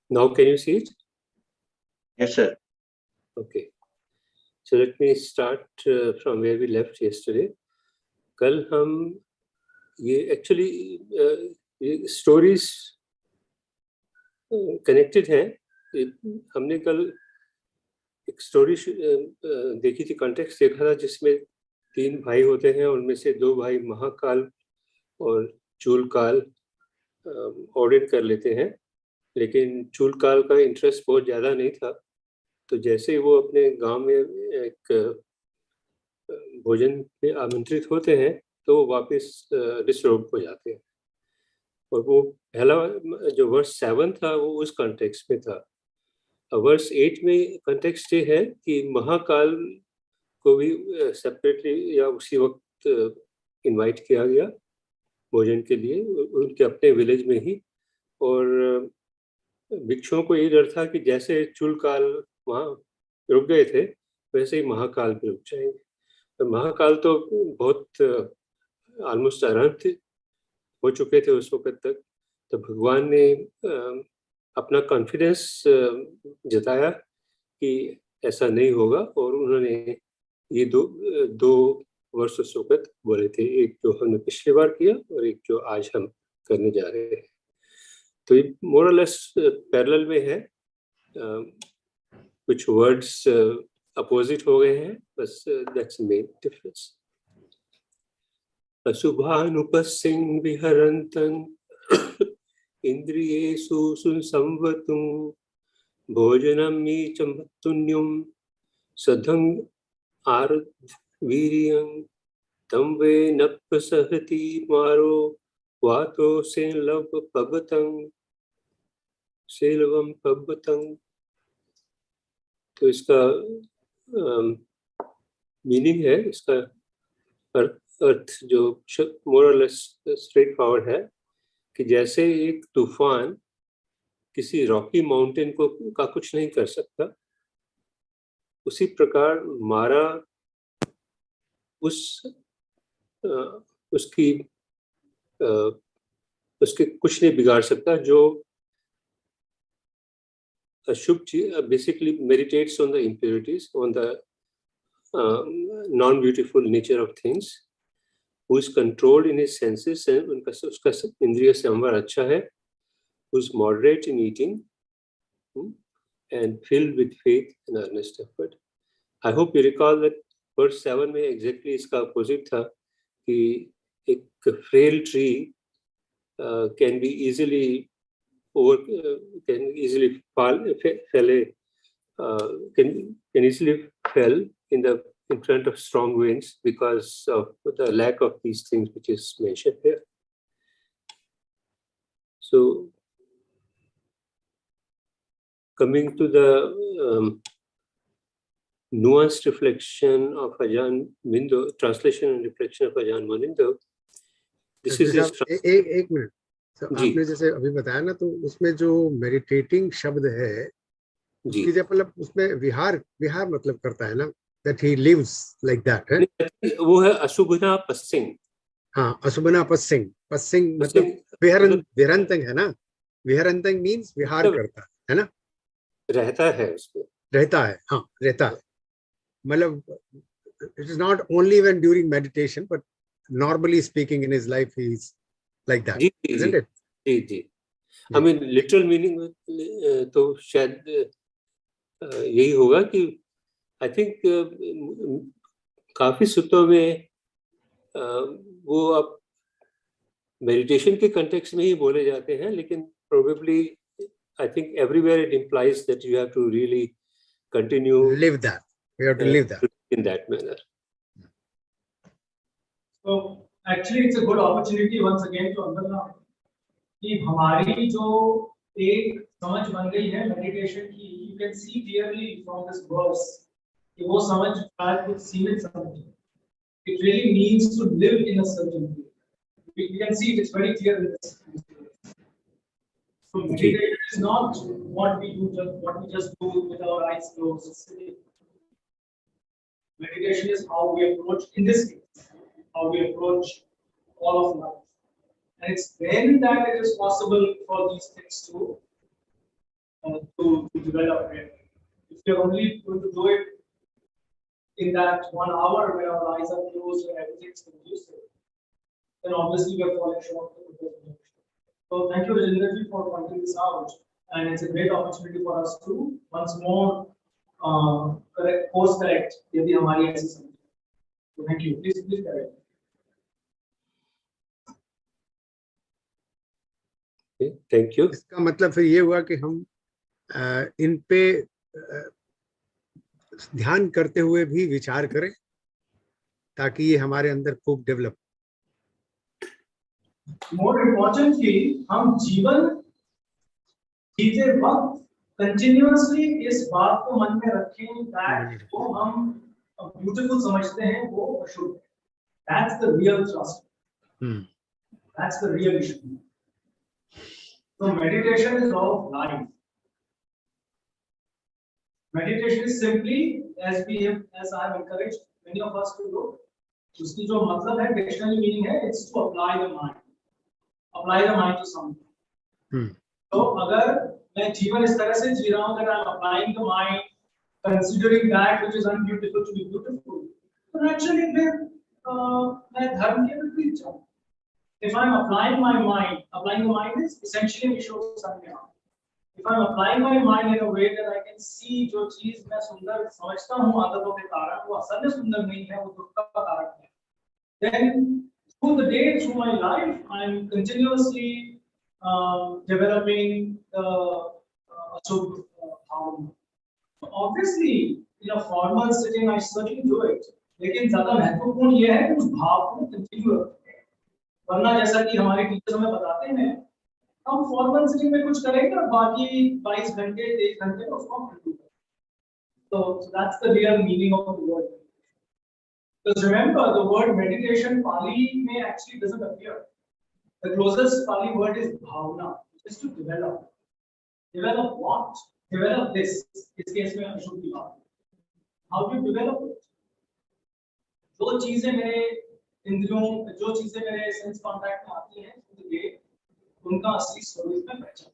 Now can you see it? Yes, sir. Okay. So let me start from where we left yesterday. कल हम ये actually stories connected हैं. हमने कल एक स्टोरी देखी थी, कॉन्टेक्स्ट देखा था, जिसमें 3 भाई होते हैं. उनमें से 2 भाई महाकाल और चूलकाल ऑडिट कर लेते हैं, लेकिन चूलकाल का इंटरेस्ट बहुत ज़्यादा नहीं था. तो जैसे ही वो अपने गांव में एक भोजन में आमंत्रित होते हैं तो वो वापस डिसरोब हो जाते हैं. और वो पहला जो वर्स 7 था वो उस कॉन्टेक्स्ट में था. वर्स 8 में कॉन्टेक्स्ट ये है कि महाकाल को भी सेपरेटली या उसी वक्त इनवाइट किया गया भोजन के लिए, उनके अपने विलेज में ही. और भिक्षुओं को ये डर था कि जैसे चूलकाल वहाँ रुक गए थे वैसे ही महाकाल भी रुक जाएंगे. तो महाकाल तो बहुत ऑलमोस्ट अरहंत हो चुके थे उस वक्त तक. तो भगवान ने अपना कॉन्फिडेंस जताया कि ऐसा नहीं होगा, और उन्होंने ये दो वर्ष उस वक्त बोले थे, एक जो हमने पिछली बार किया और एक जो आज हम करने जा रहे हैं. तो ये मोर और लेस पैरेलल में है. कुछ वर्ड्स अपोजिट हो गए हैं, बस दैट्स द मेन डिफरेंस. अशुभानुपस्सिं विहरन्तं इंद्रियेषु संवतुं भोजनं मीचमतुन्यं सधं आर्द्वीर्यं तं वे नप्पसहति मारो वातो सेल्वं पबतं. तो इसका मीनिंग है, इसका अर्थ जो मोर और लेस स्ट्रेट फॉरवर्ड है कि जैसे एक तूफान किसी रॉकी माउंटेन का कुछ नहीं कर सकता, उसी प्रकार मारा उसके कुछ नहीं बिगाड़ सकता. जो अशुभ चीज basically meditates on the impurities, on the non-beautiful nature of things, who is controlled in his senses, उसका इंद्रिय संवर अच्छा है, who is moderate in eating and filled with faith and earnest effort. I hope you recall that verse 7 में exactly इसका opposite था कि एक frail tree can easily fell in front of strong winds because of the lack of these things which is mentioned here. So coming to the nuanced reflection of Ajahn Mindo, translation and reflection of Ajahn Mindo, this is एक minute. तो आपने जैसे अभी बताया ना, तो उसमें जो मेडिटेटिंग शब्द है उसकी जब मतलब उसमें विहार मतलब करता है ना, that he lives like that है. वो है अशुभना पस्सिंग. हाँ, अशुभना पस्सिंग मतलब विहरंतंग है ना. विहरंतंग मीन्स विहार करता है ना, रहता है उसमें, रहता है. हाँ, रहता है मतलब it is not only when during meditation but normally speaking in his life he is like that, isn't it? Ji. I mean literal meaning तो शायद यही होगा कि I think काफी सूत्रों में वो अब मेडिटेशन के कंटेक्स्ट में ही बोले जाते हैं, लेकिन probably I think everywhere it implies that you have to really continue live that. We have to live that in that manner. So actually it's a good opportunity once again to understand कि हमारी जो एक समझ बन गई है meditation की, you can see clearly from this verse कि वो समझ शायद कुछ सीमित समझ है. It really means to live in a certain way. We can see it's very clear in this. So meditation is not what we just do with our eyes closed. Meditation is how we approach, in this case, how we approach all of life. And it's then that it is possible for these things to to develop it. If you're only going to do it in that 1 hour where our eyes are closed and everything's conducive, then obviously we're falling short of the goal. So thank you, Rajendra, for pointing this out, and it's a great opportunity for us to once more course correct यदि हमारी ऐसी समझ. So thank you. Please correct. Thank you. इसका मतलब फिर ये हुआ कि हम इन पे ध्यान करते हुए भी विचार करें ताकि ये हमारे अंदर खूब डेवलप. More importantly, हम जीवन जीते वक्त कंटिन्यूअसली इस बात को मन में रखें that वो हम ब्यूटीफुल समझते हैं वो अशुभ है. That's the real trust. That's the real issue. So meditation is all life. Meditation is simply, as I have encouraged many of us to do, उसकी जो मतलब है, dictionary meaning है, it's to apply the mind to something. तो अगर मैं जीवन इस तरह से जी रहा हूँ that I'm applying the mind, considering that which is unbeautiful to be beautiful, तो naturally फिर मैं धर्म के विपरीत जाऊँ. If I'm applying my mind, applying the mind is essentially Vishwasanya. If I'm applying my mind in a way that I can see जो चीज मैं सुंदर समझता हूँ आदतों के कारण वो असल में सुंदर नहीं है, वो दुख का कारण है, then through the day, through my life, I'm continuously developing Ashubh bhavana. Obviously, in a formal setting, I certainly do it. लेकिन ज्यादा महत्वपूर्ण ये है कि उस भाव को कंटिन्यू रखें. वरना जैसा कि हमारे टीचर्स हमें बताते हैं, हम फॉर्मल सेटिंग में कुछ करेंगे और बाकी 22 घंटे 1 घंटे में उसको हम कंटिन्यू करेंगे. So that's the real meaning of the word. Because remember, the word meditation Pali may actually doesn't appear. The closest Pali word is bhavana, which is to develop. Develop what? Develop this. इस case में अशुभ की बात. How do you develop it? जो चीजें मेरे इंद्रियों, जो चीजें मेरे सेंस कॉन्टैक्ट में आती हैं, उनका असली स्वरूप में पहचान.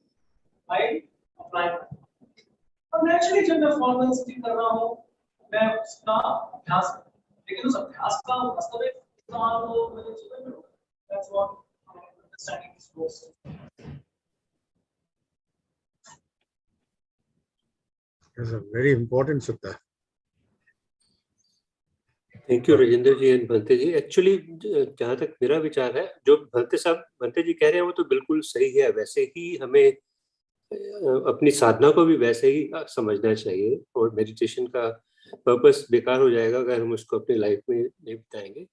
I apply that. और नेचुरली जब मैं फॉर्मल स्टिक कर रहा हूँ, मैं उसका अभ्यास, लेकिन उस अभ्यास का वास्तविक इस्तेमाल तो मेरे जीवन में होगा. That's what understanding this course. That's a very important sutta. Thank you Rajendra ji and Bhante ji. Actually जहाँ तक मेरा विचार है, जो भंते जी कह रहे हैं वो तो बिल्कुल सही है. वैसे ही हमें अपनी साधना को भी वैसे ही समझना चाहिए, और मेडिटेशन का पर्पस बेकार हो जाएगा अगर हम उसको अपनी लाइफ में नहीं बताएंगे.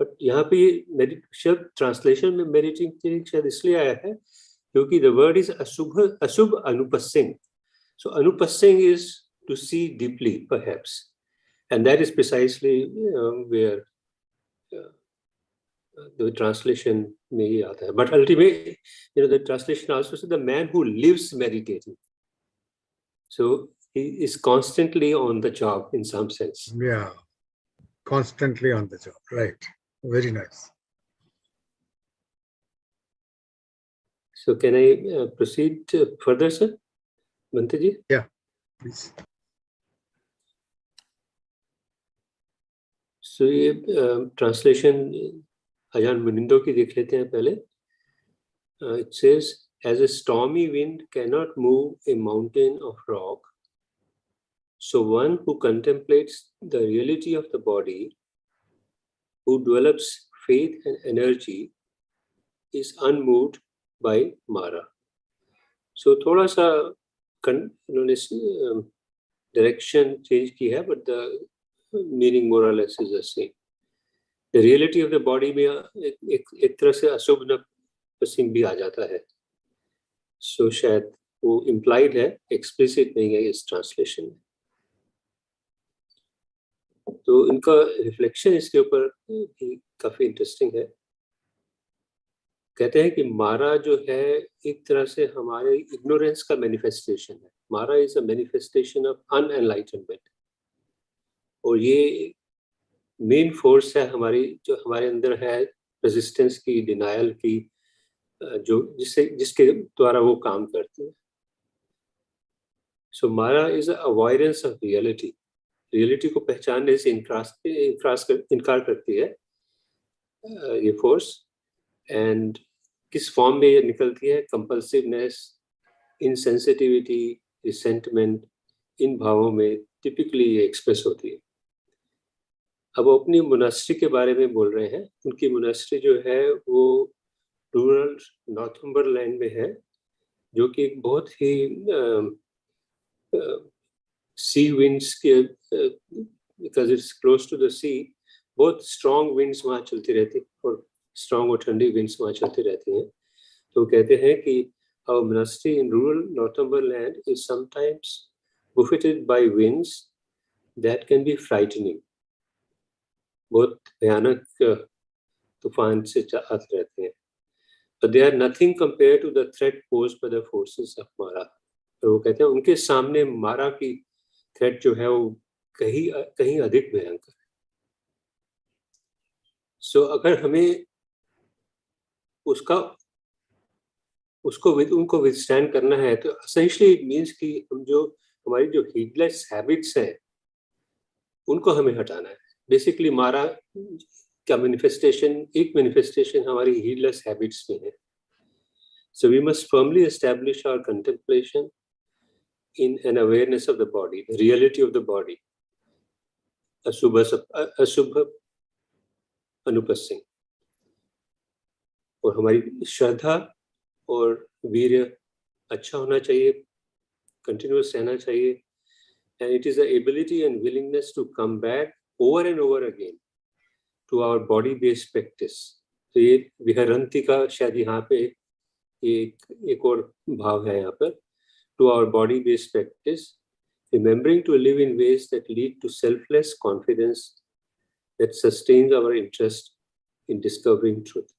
बट यहाँ पे शब्द ट्रांसलेशन में मेडिटेशन शायद इसलिए आया है क्योंकि द वर्ड इज अशुभ अनुपस्सिंग. सो अनुपस्सिंग is to see deeply perhaps, and that is precisely where the translation may aata hai. But ultimately, the translation also says the man who lives meditating. So he is constantly on the job in some sense. Yeah, constantly on the job. Right. Very nice. So can I proceed further, sir? Bhante ji? Yeah, please. So ये translation अजान मुनिंदो की देख लेते हैं पहले. It says, as a stormy wind cannot move a mountain of rock, so one who contemplates the reality of the body, who develops faith and energy, is unmoved by Mara. So थोड़ा सा उन्होंने direction change की है, but the meaning more or less is the same. The reality of the body में एक तरह से अशुभ नपसिंग भी आ जाता है. So शायद वो implied है, explicit नहीं है इस ट्रांसलेशन में. तो इनका रिफ्लेक्शन इसके ऊपर भी काफी इंटरेस्टिंग है. कहते हैं कि मारा जो है एक तरह से हमारे इग्नोरेंस का मैनिफेस्टेशन है. मारा इज अ मैनिफेस्टेशन ऑफ अनएनलाइटनमेंट, और ये मेन फोर्स है हमारी, जो हमारे अंदर है रेजिस्टेंस की, डिनायल की, जो जिसके द्वारा वो काम करते हैं. So Mara is an avoidance of reality. Reality को पहचानने से इनकार करती है ये फोर्स, एंड किस फॉर्म में ये निकलती है? कंपल्सिवनेस, इनसेंसिटिविटी, रिसेंटमेंट, इन भावों में टिपिकली ये एक्सप्रेस होती है। अब वो अपनी मोनास्ट्री के बारे में बोल रहे हैं। उनकी मोनास्ट्री जो है वो रूरल नॉर्थम्बरलैंड में है, जो कि एक बहुत ही सी विंड्स के, because it's close to the sea, बहुत स्ट्रॉन्ग विंड्स वहाँ चलती रहती और स्ट्रॉन्ग और ठंडी विंड्स वहाँ चलती रहती हैं। तो कहते हैं कि our monastery in rural Northumberland is sometimes buffeted by winds that can be frightening. बहुत भयानक तूफान से आते रहते हैं। But they are nothing compared to the threat posed by the forces of Mara. और वो कहते हैं उनके सामने मारा की थ्रेट जो है वो कहीं अधिक भयंकर है। सो अगर हमें उनको विथस्टैंड करना है तो एसेंशियली इट मीन्स कि हम जो हमारी जो हीडलेस हैबिट्स हैं उनको हमें हटाना है। बेसिकली मारा का एक मैनिफेस्टेशन हमारी हीडलेस हैबिट्स में है। So we must firmly establish our contemplation in an awareness of the body, the reality of the body, अशुभ अनुपस्थिति, और हमारी श्रद्धा और वीर्य अच्छा होना चाहिए, कंटिन्यूअस रहना चाहिए, and it is the ability and willingness to come back over and over again to our body based practice. तो ये विहरंती का शायद यहाँ पे एक और भाव है यहाँ पर, to our body-based practice, remembering to live in ways that lead to selfless confidence that sustains our interest in discovering truth.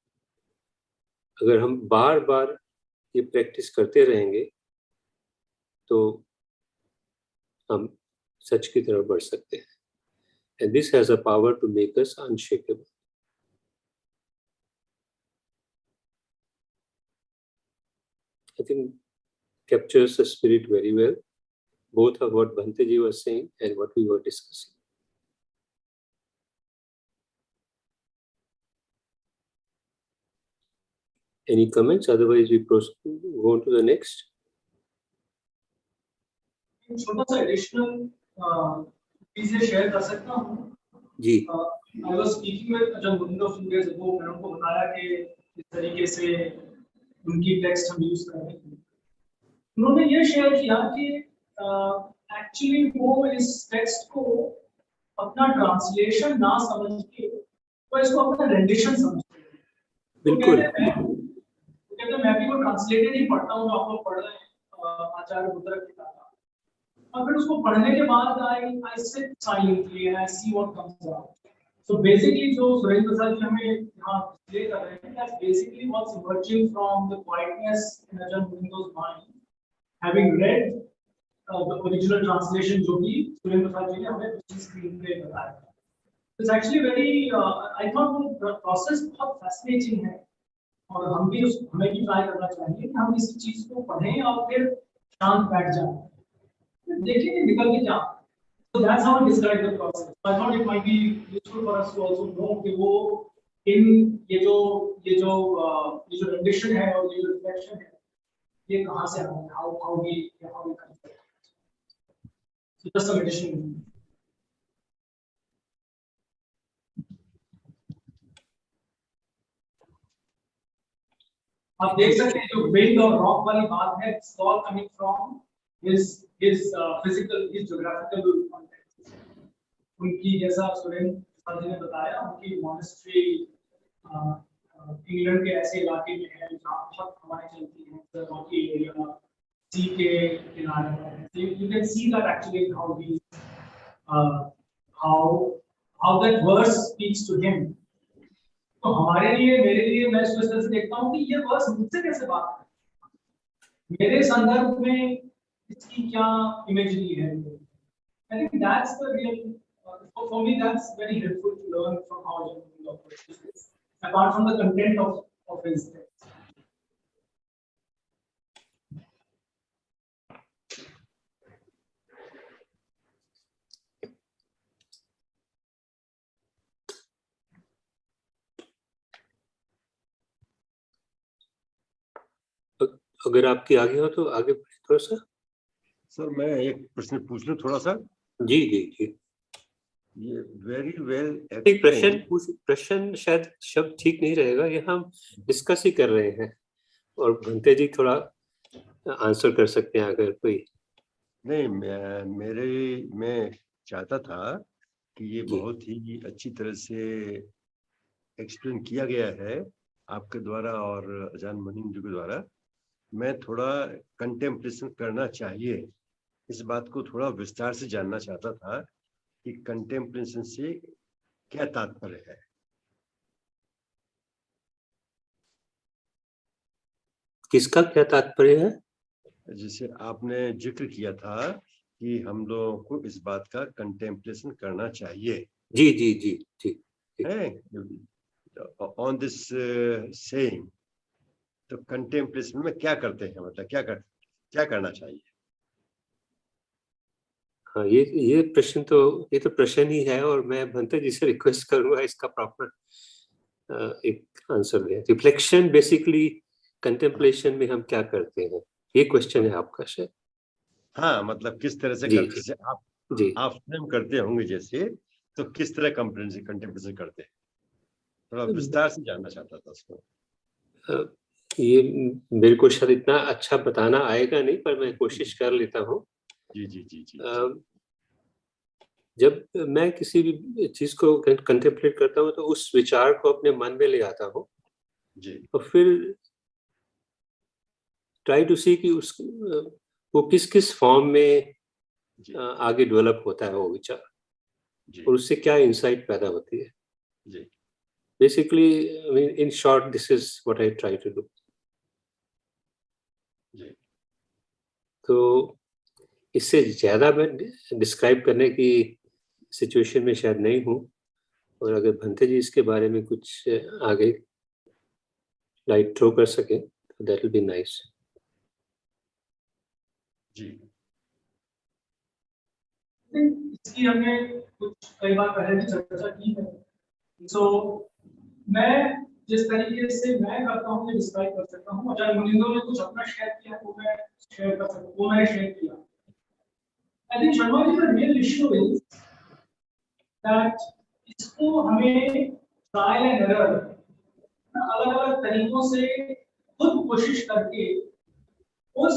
अगर हम बार बार ये प्रैक्टिस करते रहेंगे तो हम सच की तरफ बढ़ सकते हैं, and this has a power to make us unshakable. I think captures the spirit very well, both of what Bhante ji was saying and what we were discussing. Any comments? Otherwise, we go on to the next. छोटा सा additional चीजें share कर सकता हूँ जी। I was speaking with Ajahn Gurinder a few days ago, मैंने उनको बताया कि इस तरीके से उनकी टेक्स्ट हम यूज कर रहे हैं। उन्होंने ये शेयर किया कि एक्चुअली वो इस टेक्स्ट को अपना ट्रांसलेशन ना समझ के वो इसको अपना रेंडिशन समझते हैं। बिल्कुल। तो मैं भी वो ट्रांसलेटेड ही पढ़ता हूँ, आप लोग पढ़ रहे हैं आचार्य रुद्र की किताब, और फिर उसको पढ़ने के बाद I sit silently and I see what comes out. So basically जो सुरेंद्र प्रसाद जी हमें यहाँ डिस्प्ले कर रहे हैं, that's basically what's emerging from the quietness in Ajahn Gurinder's mind, having read the original translation जो भी सुरेंद्र प्रसाद जी ने हमें उसकी स्क्रीन पे बताया। It's actually very I thought the process बहुत fascinating है, और हमें भी ट्राई करना चाहिए कि हम इस चीज को पढ़ें और फिर शांत बैठ जाएं, देखिए निकल के जाए। So that's how I describe the process. I thought it might be useful for us to also know कि वो इन ये जो rendition है और ये जो reflection है ये कहाँ से आ रहा है, how we consider it. So just some additional. आप देख सकते हैं जो wind और rock वाली बात है, it's all coming from his physical, his geographical context. उनकी जैसा सुरेंद्र प्रसाद जी ने बताया, उनकी monastery इंग्लैंड के ऐसे इलाके में है जहाँ बहुत हवाएं चलती हैं, the rocky area, sea के किनारे पर. So you can see that actually how that verse speaks to him. तो हमारे लिए, मेरे लिए, मैं इस तरह से देखता हूँ कि ये वर्स मुझसे कैसे बात कर, मेरे संदर्भ में इसकी क्या इमेजरी है। I think that's the real, for me that's very helpful to learn from how Ajahn Gurinder approaches this, apart from the content of his text. अगर आपकी आगे हो तो आगे थोड़ा सा। सर मैं एक प्रश्न पूछ लूं थोड़ा सा। जी जी जी। ये वेरी वेल एक प्रश्न शायद शब्द ठीक नहीं रहेगा, ये हम डिस्कस ही कर रहे हैं और भंते जी थोड़ा आंसर कर सकते हैं अगर कोई। नहीं, मैं चाहता था कि ये जी। बहुत ही अच्छी तरह से एक्सप्लेन किया गया है आपके द्वारा और अजान मुनीम जी के द्वारा। मैं थोड़ा कंटेम्पलेशन करना चाहिए, इस बात को थोड़ा विस्तार से जानना चाहता था कि कंटेम्पलेशन से क्या तात्पर्य है। किसका क्या तात्पर्य है? जैसे आपने जिक्र किया था कि हम लोगों को इस बात का कंटेम्पलेशन करना चाहिए। जी जी जी जी है ऑन दिस सेइंग, तो कंटेम्पलेशन में क्या करते हैं, मतलब क्या करना चाहिए? हाँ, ये प्रश्न तो ये तो प्रश्न ही है और मैं भंते जी से रिक्वेस्ट करूंगा इसका प्रॉपर एक आंसर दें। रिफ्लेक्शन बेसिकली कंटेम्पलेशन में हम क्या करते हैं, ये क्वेश्चन है आपका शायद। हाँ, मतलब किस तरह से जी, करते जी। हैं आप स्वयं करते होंगे जैसे, तो किस तरह कंटेम्पलेशन करते हैं, थोड़ा विस्तार से जानना चाहता था उसको। ये मेरे को शायद इतना अच्छा बताना आएगा नहीं, पर मैं कोशिश कर लेता हूँ। जी जी जी जी। जब मैं किसी भी चीज को कंटेम्पलेट करता हूँ तो उस विचार को अपने मन में ले आता हूँ जी। और फिर ट्राई टू सी कि वो किस किस फॉर्म में आगे डेवलप होता है वो विचार, और उससे क्या इंसाइट पैदा होती है। जी। Basically I mean in short this is what I try to do. तो इससे ज्यादा मैं डिस्क्राइब करने की सिचुएशन में शायद नहीं हूँ, और अगर भंते जी इसके बारे में कुछ आगे लाइट थ्रो कर सके तो दैट विल बी नाइस। जी। इसकी हमने कुछ कई बार पहले भी चर्चा की है। सो मैं जिस तरीके से मैं करता हूँ ये डिस्क्राइब कर सकता हूँ। अजय मुनिंदो ने कुछ अपना शेयर किया वो मैं शेयर कर सकता हूँ, वो मैंने शेयर किया। I think Sharma ji, the real issue is that इसको हमें ट्रायल एंड एरर अलग अलग तरीकों से खुद कोशिश करके उस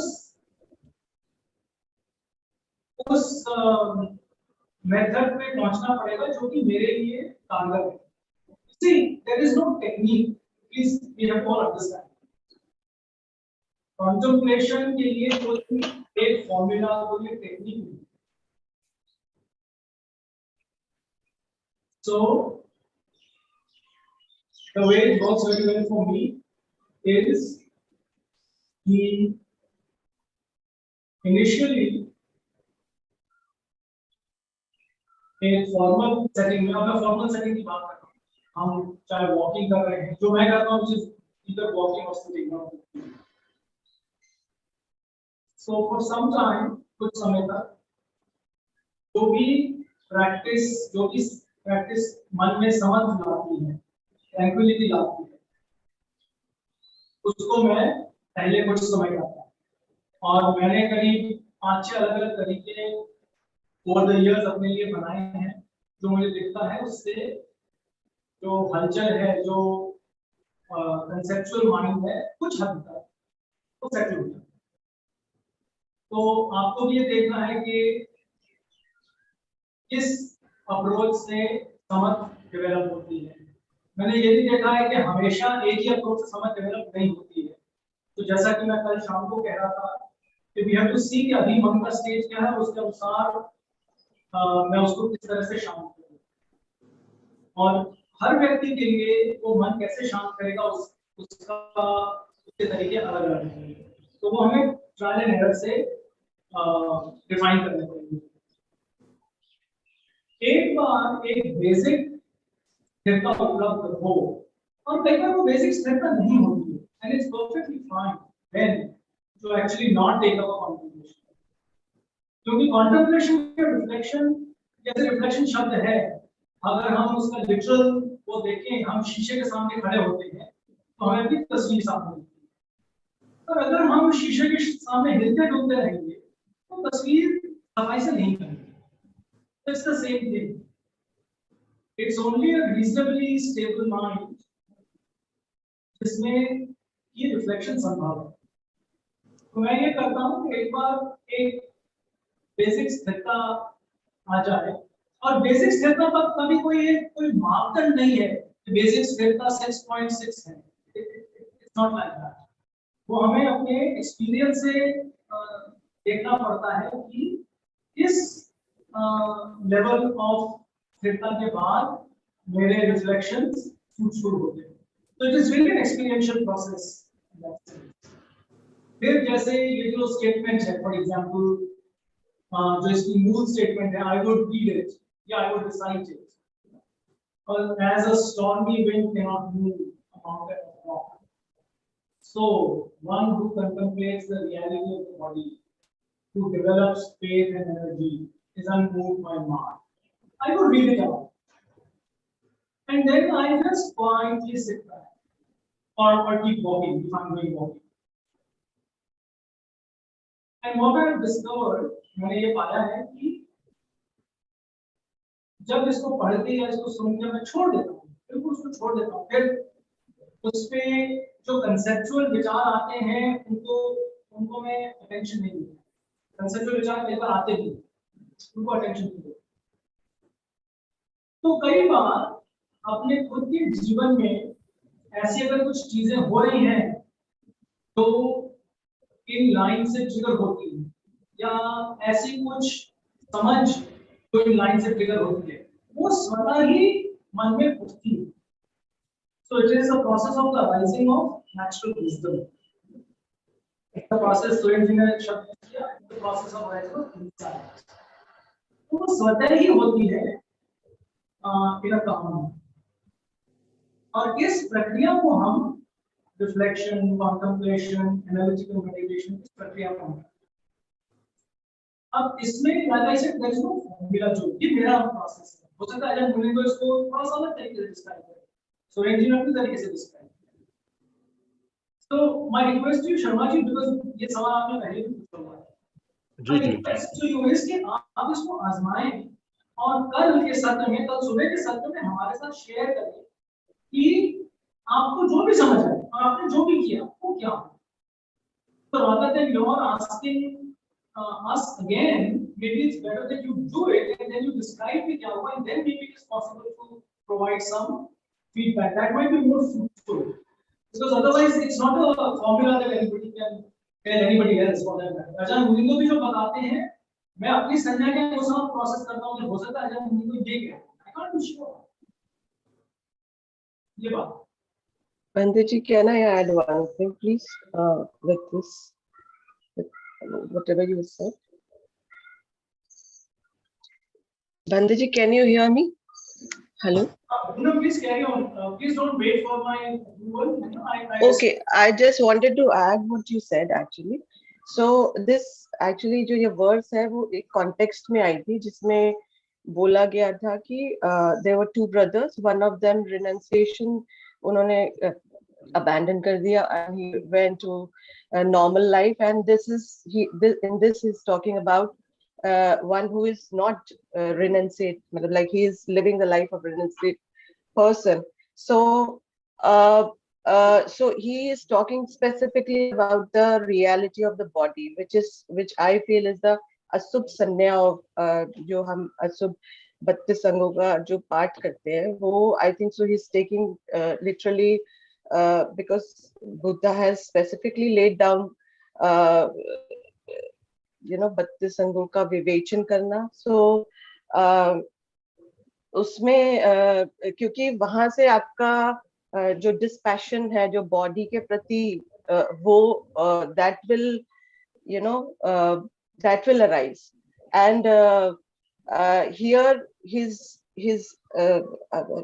मेथड पे पहुंचना पड़ेगा जो कि मेरे लिए कारगर है। See, there is no technique. Please, we have all understand. Contemplation के लिए कोई एक फॉर्मूला, कोई एक टेक्निक नहीं। So, the way it works very well for me is कि initially एक फॉर्मल सेटिंग में, अब मैं फॉर्मल सेटिंग की बात कर रहा हूँ, हम चाहे वॉकिंग कर रहे हैं, जो मैं करता हूँ सिर्फ इधर वॉकिंग और sitting. So for some time, कुछ समय तक जो भी प्रैक्टिस मन में समझ लाती है, ट्रैंक्विलिटी लाती है, उसको मैं पहले कुछ समय करता हूँ। और मैंने करीब 5-6 अलग-अलग तरीके ओवर द इयर्स अपने लिए बनाए हैं, जो मुझे दिखता है उससे जो हलचल है, जो कंसेप्चुअल माइंड है, कुछ हद तक वो सेटल होता है। तो आपको भी ये देखना है कि किस अप्रोच से समझ डेवलप होती है। मैंने ये भी देखा है कि हमेशा एक ही अप्रोच से समझ डेवलप नहीं होती है। तो जैसा कि मैं कल शाम को कह रहा था कि वी हैव टू सी कि अभी मन का स्टेज क्या है, उसके अनुसार मैं उसको किस तरह से शांत करूँ। और हर व्यक्ति के लिए वो मन कैसे शांत करेगा उसके तरीके अलग अलग हैं। तो वो हमें ट्रायल एंड एरर से डिफाइन करने पड़ेंगे। एक बार एक बेसिक स्थिरता उपलब्ध हो, और कई बार वो बेसिक स्थिरता नहीं होती है, and it's perfectly fine when to actually not take up a contemplation. क्योंकि कंटेम्पलेशन के रिफ्लेक्शन, जैसे रिफ्लेक्शन शब्द है, अगर हम उसका लिटरल वो देखें, हम शीशे के सामने खड़े होते हैं तो हमें अपनी तस्वीर सामने दिखती है। और अगर हम शीशे के सामने हिलते डुलते रहेंगे तो तस्वीर सफाई से नहीं बनेगी। It's the same thing, it's only a reasonably stable mind जिसमें ये रिफ्लेक्शन संभव है। तो मैं ये करता हूँ कि एक बार एक बेसिक स्थिरता आ जाए, और बेसिक स्थिरता पर कभी कोई मापदंड नहीं है कि बेसिक स्थिरता 6.6 है, इट्स नॉट लाइक दैट। वो हमें अपने एक्सपीरियंस से देखना पड़ता है कि किस लेवल ऑफ स्थिरता के बाद मेरे रिफ्लेक्शंस शुरू होते हैं। तो it is really an experiential process. फिर जैसे ये जो स्टेटमेंट है, फॉर एग्जांपल जो इसकी मूल स्टेटमेंट है, आई वुड रीड इट या आई वुड रिसाइट इट, और as a stormy wind cannot move a mountain of rock, so one who contemplates the reality of the body, who develops faith and energy, is unmoved by mind. I would read it out, and then I just quietly sit back, or keep walking if I'm doing walking. And what I have discovered, मैंने ये पाया है कि जब इसको पढ़ते या इसको सुनकर मैं छोड़ देता हूँ, बिल्कुल उसको छोड़ देता हूँ, फिर उस पे जो कंसेप्चुअल विचार आते हैं उनको मैं अटेंशन नहीं देता। कंसेप्चुअल विचार कई बार आते भी, उनको अटेंशन नहीं देता। तो कई बार अपने खुद के जीवन में ऐसी अगर कुछ चीजें हो रही हैं तो इन लाइन से ट्रिगर होती है, या ऐसी कुछ समझ जो इन लाइन से ट्रिगर होती है, वो स्वतः ही मन में उठती है। So it is a process of the arising of natural wisdom. It's the process Suren ji ने शब्द किया, the process of arising of insight. तो वो स्वतः ही होती है इन काम, और इस प्रक्रिया को हम रिफ्लेक्शन, कॉन्टेम्पलेशन, एनालिटिकल मेडिटेशन, इस प्रक्रिया को हम। अब इसमें like I said, there is no formula जो ये मेरा प्रोसेस है। हो सकता है जब मुझे तो इसको थोड़ा सा अलग तरीके से डिस्क्राइब करें, सुरेंद्र जी ने अपने तरीके से डिस्क्राइब किया। तो my request to Sharma ji, because ये सवाल आपने पहले भी पूछा हुआ है, जी जी, रिक्वेस्ट टू यू इज कि आप इसको आजमाएं और कल के सत्र में, कल सुबह के सत्र में हमारे साथ शेयर करें कि आपको जो भी समझ आए और आपने जो भी किया वो क्या हो। So rather than you are asking us again, maybe it's better that you do it and then you describe it क्या हुआ, and then maybe it is possible to provide some feedback. That might be more fruitful, because otherwise it's not a formula that anybody can tell anybody else for that matter. Ajay मुनिंदो भी जो बताते हैं, मैं अपनी संज्ञा के अनुसार प्रोसेस करता हूँ कि हो सकता है अजय मुनिंदो ये क्या, I can't be sure. ये बात। Bandeji, can I add one thing, please, with this, with whatever you said? Bandeji, can you hear me? Hello? No, please carry on. Please don't wait for my approval. Okay, I just wanted to add what you said actually. So this actually जो ये verse है वो एक context में आई थी जिसमें बोला गया था कि there were two brothers, one of them renunciation उन्होंने abandon कर दिया and he went to a normal life, and in this he's talking about one who is not renunciate, like he is living the life of renunciate person. So so he is talking specifically about the reality of the body, which I feel is the asubh sanya of जो हम asubh 32 अंगों का जो पाठ करते हैं वो, I think so he's taking literally because Buddha has specifically laid down 32 अंगों का विवेचन करना। So उसमें क्योंकि वहां से आपका जो डिस्पैशन है जो बॉडी के प्रति वो that will arise, and here his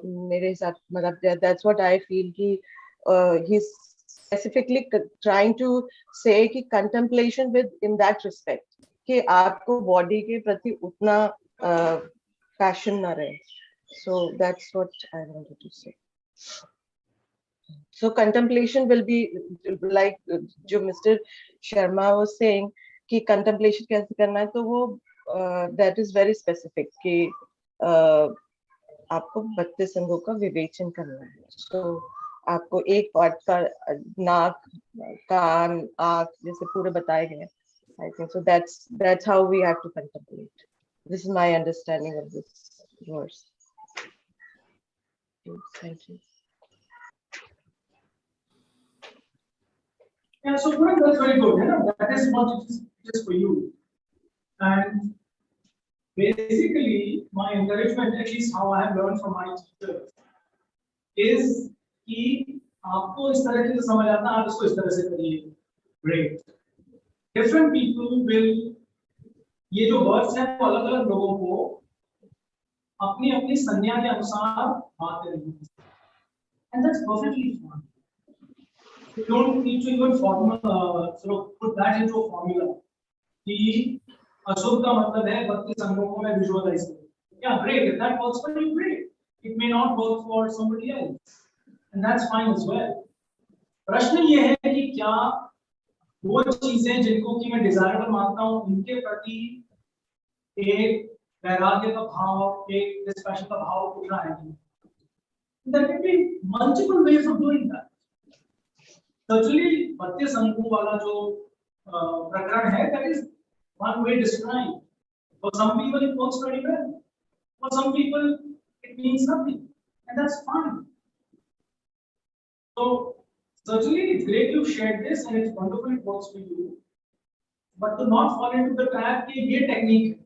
मेरे हिसाब मतलब that's what I feel कि he's specifically trying to say कि contemplation with in that respect कि आपको बॉडी के प्रति उतना passion ना रहे. So that's what I wanted to say. So contemplation will be like जो Mr. Sharma was saying कि contemplation कैसे करना है, तो वो that is very specific कि आपको 32 अंगों का विवेचन करना है. So आपको एक पार्ट का नाक, कान, आँख जैसे पूरे बताए गए. I think so. That's how we have to contemplate. This is my understanding of this verse. Thank you. Yeah, so Puran, that's very good. You know, that is what it is just for you. And basically, my encouragement, at least how I have learned from my teachers, is कि आपको इस तरह से समझ आता है, आप इसको इस तरह से करिए. Great. Different people will, ये जो वर्ड्स हैं वो अलग अलग लोगों को अपनी अपनी संज्ञा के अनुसार बात करेंगे. And that's perfectly fine. You don't need to even sort of put that into a formula. कि अशुभ का मतलब है 32 अंगों को मैं विजुअलाइज करूं. Yeah, great. If that works for you, great. It may not work for somebody else, and that's fine as well. प्रश्न ये है कि क्या वो चीजें जिनको कि मैं डिजायरेबल मानता हूँ उनके प्रति एक वैराग्य का भाव, एक डिस्पैशन का भाव उठ रहा है. There can be multiple ways of doing that. Certainly, 32 अंगों वाला जो प्रकरण है, that is one way described. For some people it works very well. For some people it means nothing, and that's fine. So certainly it's great you shared this, and it's wonderful it works for you. But to not fall into the trap कि ये technique,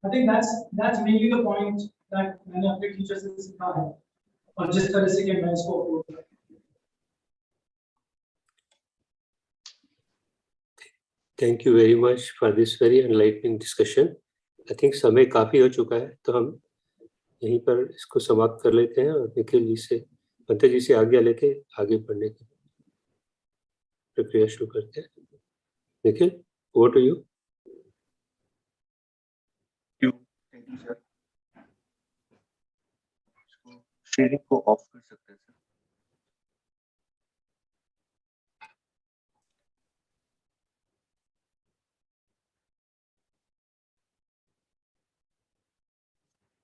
I think that's mainly the point that मैंने अपने teacher से सीखा है और जिस तरह से कि मैं इसको अप्रोच करता हूँ. Thank you very much for this very enlightening discussion. I think समय काफी हो चुका है, तो हम यहीं पर इसको समाप्त कर लेते हैं और निखिल जी से, पंत जी से आज्ञा लेके आगे बढ़ने की प्रक्रिया शुरू करते हैं. Nikhil, over to you. Thank you, sir. Sharing को ऑफ कर सकते हैं सर.